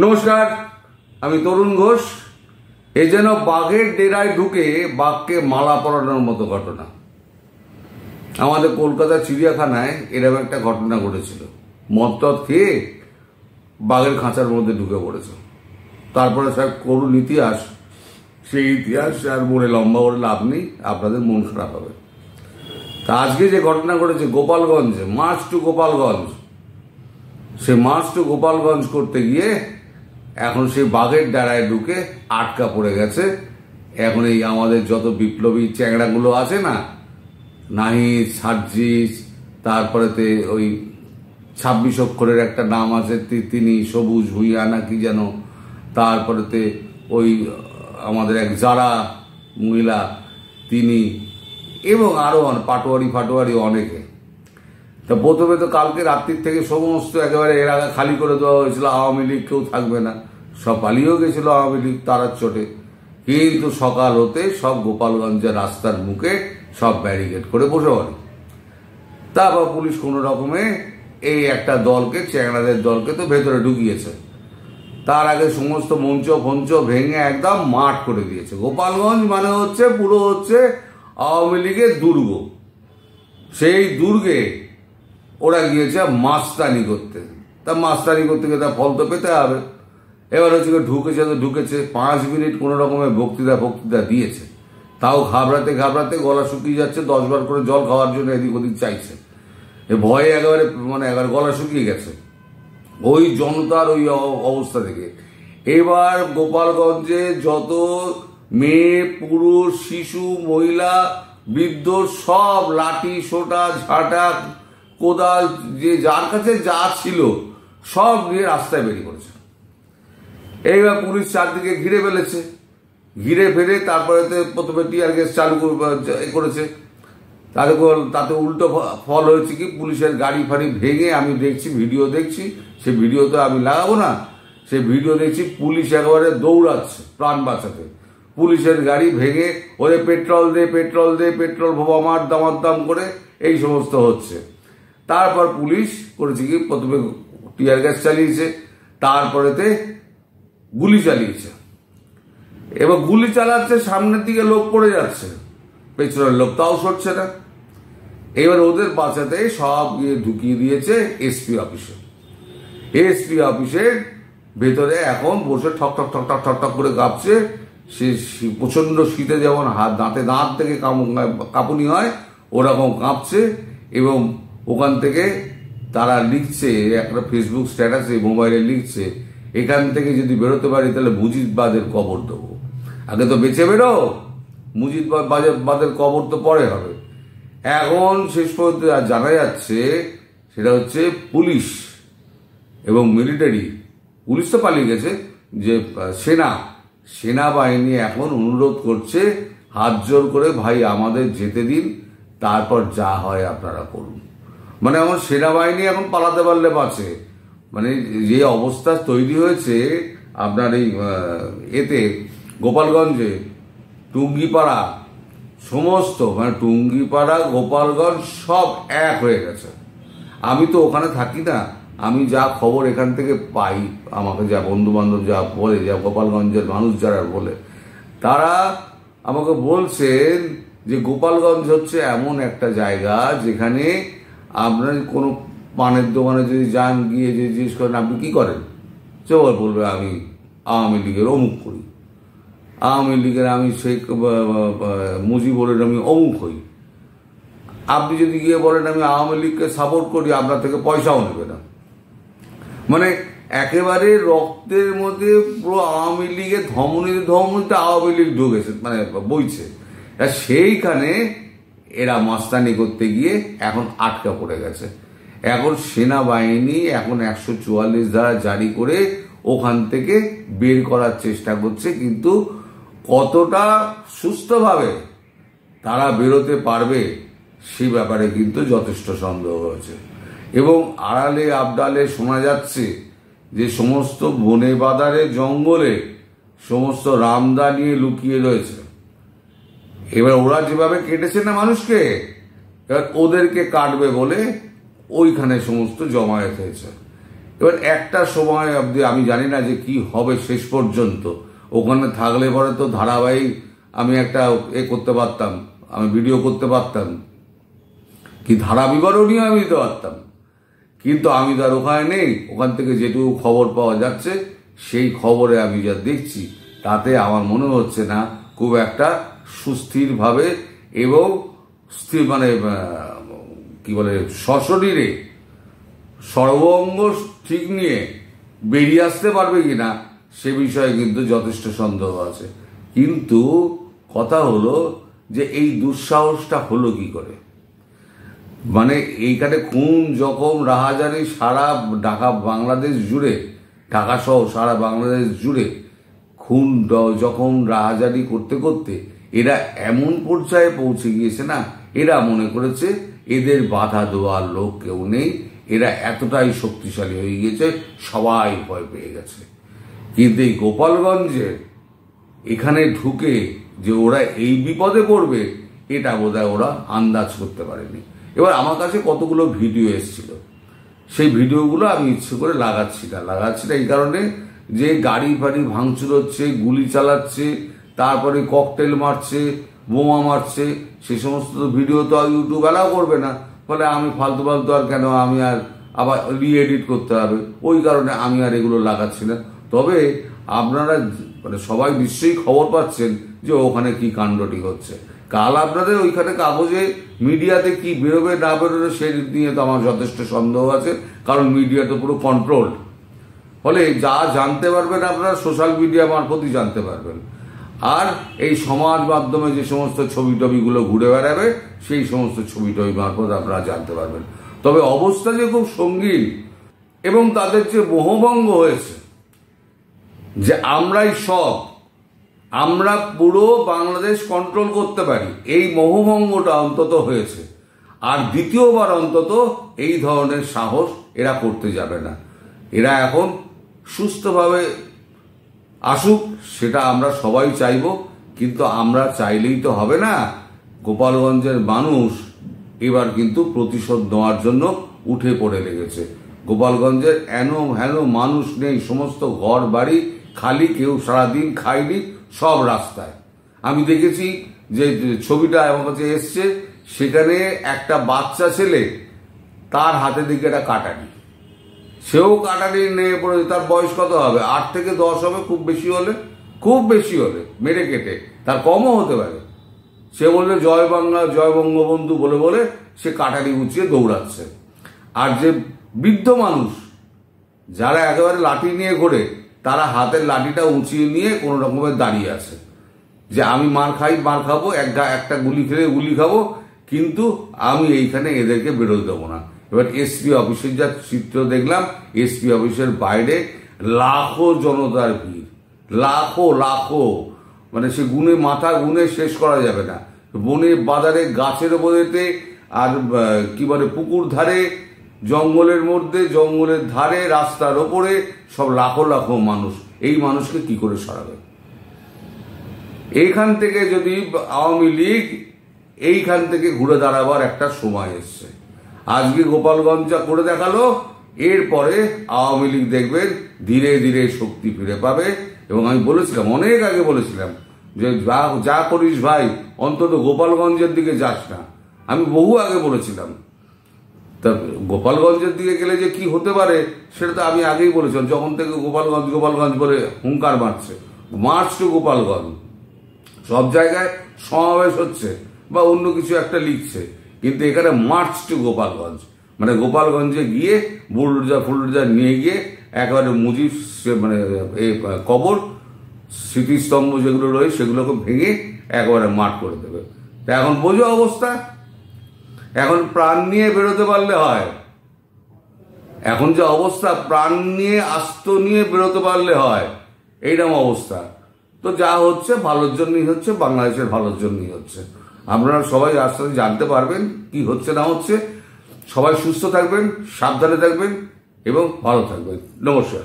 নমস্কার, আমি তরুণ ঘোষ। এ যেন বাঘের ডেরায় ঢুকে বাঘকে মালা পরানোর মতো ঘটনা। আমাদের কলকাতা চিড়িয়াখানায় এরকম একটা ঘটনা ঘটেছিল। মদ খেয়ে বাঘের খাঁচার মধ্যে ঢুকে পড়েছে। তারপরে স্যার করুণ ইতিহাস, সেই ইতিহাস আর বলে লম্বা করে লাভ নেই, আপনাদের মন খারাপ হবে। তা আজকে যে ঘটনা ঘটেছে গোপালগঞ্জে, মার্চ টু গোপালগঞ্জ, সে মার্চ টু গোপালগঞ্জ করতে গিয়ে এখন সেই বাঘের ডেরায় ঢুকে আটকা পড়ে গেছে। এখন এই আমাদের যত বিপ্লবী চ্যাংড়াগুলো আছে না, নাহিদ, সার্জিস, তারপরেতে ওই 26 অক্ষরের একটা নাম আছে, তিনি সবুজ ভুইয়া না কি যেন, তারপরেতে ওই আমাদের এক যারা মহিলা তিনি, এবং আরো পাটোয়ারি অনেকে। তা প্রথমে তো কালকে রাত্রির থেকে সমস্ত একেবারে এর আগে খালি করে দেওয়া হয়েছিল, আওয়ামী লীগ কেউ থাকবে না, সব পালিয়েও গেছিল আওয়ামী লীগ তারার চোটে। কিন্তু সকাল হতে সব গোপালগঞ্জের রাস্তার মুখে সব ব্যারিকেড করে বসে পড়ে। তারপর পুলিশ কোনো রকমে এই একটা দলকে, চ্যাংড়াদের দলকে তো ভেতরে ঢুকিয়েছে। তার আগে সমস্ত মঞ্চ ফঞ্চ ভেঙে একদম মাঠ করে দিয়েছে। গোপালগঞ্জ মানে পুরো আওয়ামী লীগের দুর্গ। সেই দুর্গে ওরা গিয়েছে মাস্তানি করতে। তা মাস্তানি করতে গিয়ে তার ফল তো পেতে হবে। এবার ঢুকেছে 5 মিনিট কোনো রকমের বক্তৃতা দিয়েছে। তাও ঘাবড়াতে গলা শুকিয়ে যাচ্ছে, 10 বার করে জল খাওয়ার জন্য এদিক ওদিক চাইছে। ভয়ে একেবারে গলা শুকিয়ে গেছে ওই জনতার ওই অবস্থা থেকে। এবার গোপালগঞ্জে যত মেয়ে, পুরুষ, শিশু, মহিলা, বৃদ্ধ সব লাঠি, সোটা, ঝাঁটা, কোদাল, যে যার কাছে যা ছিল সব নিয়ে রাস্তায় বেরিয়ে পড়েছে। এইবার পুলিশ চারদিকে ঘিরে ফেলেছে। ঘিরে ফেলে তারপরে প্রথমে টিয়ার গ্যাস চালু করেছে। তাতে উল্টো ফল হয়েছে কি, পুলিশের গাড়ি ফাড়ি ভেঙে, আমি দেখছি, ভিডিও দেখছি, সে ভিডিও তো আমি লাগাবো না, সে ভিডিও দেখছি পুলিশ একেবারে দৌড়াচ্ছে প্রাণ বাঁচাতে। পুলিশের গাড়ি ভেঙে ওরে পেট্রোল দে, পেট্রোল বোমা মার, দাম করে এই সমস্ত হচ্ছে। তারপর পুলিশ করেছে কি, প্রথমে টিয়ার গ্যাস চালিয়েছে, তারপরেতে গুলি চালিয়েছে। এবার গুলি চালাচ্ছে, সামনের দিকে লোক পড়ে যাচ্ছে, পেছনের লোক তাও সরছে না। এবার ওদের বাঁচাতে সব গিয়ে ঢুকিয়ে দিয়েছে এসপি অফিসে। এসপি অফিসের ভেতরে এখন বসে ঠক ঠক করে কাঁপছে। সে প্রচন্ড শীতে যেমন দাঁত থেকে কাঁপুনি হয় ওরকম কাঁপছে। এবং ওখান থেকে তারা লিখছে একটা ফেসবুক স্ট্যাটাসে, মোবাইলে লিখছে, এখান থেকে যদি বেরোতে পারি তাহলে মুজিববাদের কবর দেবো। আগে তো বেঁচে বেরো, মুজিববাদের কবর তো পরে হবে। এখন শেষ পর্যন্ত জানা যাচ্ছে সেটা পুলিশ এবং মিলিটারি, পুলিশ তো পালিয়ে গেছে, যে সেনাবাহিনী এখন অনুরোধ করছে হাত জোর করে, ভাই আমাদের যেতে দিন, তারপর যা হয় আপনারা করুন। আমার সেনাবাহিনী এখন পালাতে পারলে বাঁচে। যে অবস্থা তৈরি হয়েছে আপনার এই এতে গোপালগঞ্জে, টুঙ্গিপাড়া, সমস্ত টুঙ্গিপাড়া, গোপালগঞ্জ সব এক হয়ে গেছে। আমি তো ওখানে থাকি না, আমি যা খবর এখান থেকে পাই, আমাকে যা বন্ধু বান্ধব যা বলে, যা গোপালগঞ্জের মানুষ যারা বলে, তারা আমাকে বলছেন যে গোপালগঞ্জ এমন একটা জায়গা যেখানে আপনার কোনো পানের দোকানে যদি যান, গিয়ে যে জিজ্ঞেস করেন আপনি কি করেন, চোর বলবে আমি আওয়ামী লীগের অমুক করি, আওয়ামী লীগের আমি সেই মুজিবুরের আমি অমুক হই। আপনি যদি গিয়ে বলেন আমি আওয়ামী লীগকে সাপোর্ট করি, আপনার থেকে পয়সাও নেবে না। একেবারে রক্তের মধ্যে পুরো আওয়ামী লীগের ধমনীতে আওয়ামী লীগ ঢুকেছে, বইছে। সেইখানে এরা মাস্তানি করতে গিয়ে এখন আটকা পড়ে গেছে। এখন সেনাবাহিনী 144 ধারা জারি করে ওখান থেকে বের করার চেষ্টা করছে, কিন্তু কতটা সুস্থভাবে তারা বেরোতে পারবে সে ব্যাপারে কিন্তু যথেষ্ট সন্দেহ হয়েছে। এবং আড়ালে আবডালে শোনা যাচ্ছে যে সমস্ত বনে বাদারে জঙ্গলে সমস্ত রামদা নিয়ে লুকিয়ে রয়েছে। এবার ওরা যেভাবে কেটেছে না মানুষকে, এবার ওদেরকে কাটবে বলে ওইখানে সমস্ত জমায়েত হয়েছে। এবার একটা সময় অবধি আমি জানি না যে কি হবে শেষ পর্যন্ত। ওখানে থাকলে পরে তো ধারাবাহিক আমি একটা করতে পারতাম, আমি ভিডিও করতে পারতাম, কি ধারা বিবরণীও আমি দিতে পারতাম, কিন্তু আমি তো আর ওখানে নেই। ওখান থেকে যেটুকু খবর পাওয়া যাচ্ছে সেই খবরে আমি যা দেখছি তাতে আমার মনে হচ্ছে না খুব একটা সুস্থিরভাবে এবং স্থির মানে কি বলে সশরীরে সর্বঙ্গ ঠিক নিয়ে বেরিয়ে আসতে পারবে কিনা সে বিষয়ে কিন্তু যথেষ্ট সন্দেহ আছে। কিন্তু কথা হলো যে এই দুঃসাহসটা হলো কি করে, মানে এইখানে খুন জখম রাহাজানি সারা ঢাকা বাংলাদেশ জুড়ে, ঢাকা সহ সারা বাংলাদেশ জুড়ে খুন জখম রাহাজানি করতে করতে এরা এমন পর্যায়ে পৌঁছে গিয়েছে না, এরা মনে করেছে এদের বাধা দেওয়ার লোক কেউ নেই, এরা এতটাই শক্তিশালী হয়ে গিয়েছে, সবাই ভয় পেয়ে গেছে। কিন্তু এই গোপালগঞ্জে এখানে ঢুকে যে ওরা এই বিপদে পড়বে এটা বোধহয় ওরা আন্দাজ করতে পারেনি। এবার আমার কাছে কতগুলো ভিডিও এসেছিল, সেই ভিডিওগুলো আমি ইচ্ছে করে লাগাচ্ছি না এই কারণে যে গাড়ি ফাড়ি ভাঙচুর হচ্ছে, গুলি চালাচ্ছে, তারপরে ককটেল মারছে, বোমা মারছে, সেই সমস্ত ভিডিও তো আর ইউটিউব অ্যালাউ করবে না। ফলে আমি ফালতু আর কেন আমি আর আবার রিএডিট করতে হবে, ওই কারণে আমি আর এগুলো লাগাচ্ছি না। তবে আপনারা মানে সবাই নিশ্চয়ই খবর পাচ্ছেন যে ওখানে কি কাণ্ডটি হচ্ছে। কাল আপনাদের ওইখানে কাগজে মিডিয়াতে কি বেরোবে না বেরোবে সেই নিয়ে তো আমার যথেষ্ট সন্দেহ আছে, কারণ মিডিয়া তো পুরো কন্ট্রোল। ফলে যা জানতে পারবেন আপনারা সোশ্যাল মিডিয়া মারফতই জানতে পারবেন। আর এই সমাজ মাধ্যমে যে সমস্ত ছবি টবিগুলো ঘুরে বেড়াবে সেই সমস্ত ছবি টবি মারফত আপনারা জানতে পারবেন। তবে অবস্থা যে খুব সঙ্গীন এবং তাদের যে মোহভঙ্গ হয়েছে যে আমরাই সব, আমরা পুরো বাংলাদেশ কন্ট্রোল করতে পারি, এই মোহভঙ্গটা অন্তত হয়েছে। আর দ্বিতীয়বার অন্তত এই ধরনের সাহস এরা করতে যাবে না। এরা এখন সুস্থভাবে আসুক, সেটা আমরা সবাই চাইব, কিন্তু আমরা চাইলেই তো হবে না। গোপালগঞ্জের মানুষ এবার কিন্তু প্রতিশোধ নেওয়ার জন্য উঠে পড়ে লেগেছে। গোপালগঞ্জের হেন মানুষ নেই, সমস্ত ঘর বাড়ি খালি, কেউ সারাদিন খায়নি, সব রাস্তায়। আমি দেখেছি যে ছবিটা আমার কাছে এসছে, সেখানে একটা বাচ্চা ছেলে, তার হাতে দিকে একটা কাটারি, সেও কাটারি নিয়ে পড়ে, তার বয়স কত হবে, 8 থেকে 10 হবে খুব বেশি হলে মেরে কেটে, তার কমও হতে পারে। সে বলবে জয় বাংলা জয় বঙ্গবন্ধু বলে বলে সে কাটারি উঁচিয়ে দৌড়াচ্ছে। আর যে বৃদ্ধ মানুষ যারা একেবারে লাঠি নিয়ে ঘোরে, তারা হাতের লাঠিটা উঁচিয়ে নিয়ে কোনো রকমের দাঁড়িয়ে আছে যে আমি মার খাবো, একটা গুলি খেলে গুলি খাবো, কিন্তু আমি এইখানে এদেরকে বেরোতে দেবো না। এবার এসপি অফিসের যা চিত্র দেখলাম, এসপি অফিসের বাইরে লাখো জনতার ভিড়, লাখো, মানে সে মাথা গুনে শেষ করা যাবে না। বনে বাজারে গাছের ওপরেতে আর কি বলে পুকুর ধারে, জঙ্গলের মধ্যে, জঙ্গলের ধারে, রাস্তার ওপরে সব লাখো মানুষ। এই মানুষকে কি করে সরাবে? এইখান থেকে যদি আওয়ামী লীগ এইখান থেকে ঘুরে দাঁড়াবার একটা সময় এসছে। আজকে গোপালগঞ্জ করে দেখালো, এরপরে আওয়ামী লীগ দেখবেন ধীরে ধীরে শক্তি ফিরে পাবে। এবং আমি বলেছিলাম, অনেক আগে বলেছিলাম যে যা করিস ভাই অন্তত গোপালগঞ্জের দিকে যাস না। আমি বহু আগে বলেছিলাম। তা গোপালগঞ্জের দিকে গেলে যে কি হতে পারে সেটা তো আমি আগেই বলেছিলাম, যখন থেকে গোপালগঞ্জ বলে হুঙ্কার মার্চ টু গোপালগঞ্জ, সব জায়গায় সমাবেশ হচ্ছে বা অন্য কিছু একটা লিখছে, কিন্তু এখানে মার্চ টু গোপালগঞ্জ, মানে গোপালগঞ্জে গিয়ে বুলডোজার নিয়ে গিয়ে একেবারে মুজিব মানে কবর স্মৃতিস্তম্ভ যেগুলো রয়েছে সেগুলোকে ভেঙে একেবারে মাঠ করে দেবে। তা এখন বোঝো অবস্থা। এখন প্রাণ নিয়ে বেরোতে পারলে হয়, এখন যে অবস্থা, প্রাণ নিয়ে আস্ত নিয়ে বেরোতে পারলে হয়, এইরকম অবস্থা। তো যা হচ্ছে ভালোর জন্যই হচ্ছে, বাংলাদেশের ভালোর জন্যই হচ্ছে। আপনারা সবাই আস্তে আস্তে জানতে পারবেন কি হচ্ছে না হচ্ছে। সবাই সুস্থ থাকবেন, সাবধানে থাকবেন এবং ভালো থাকবেন। নমস্কার।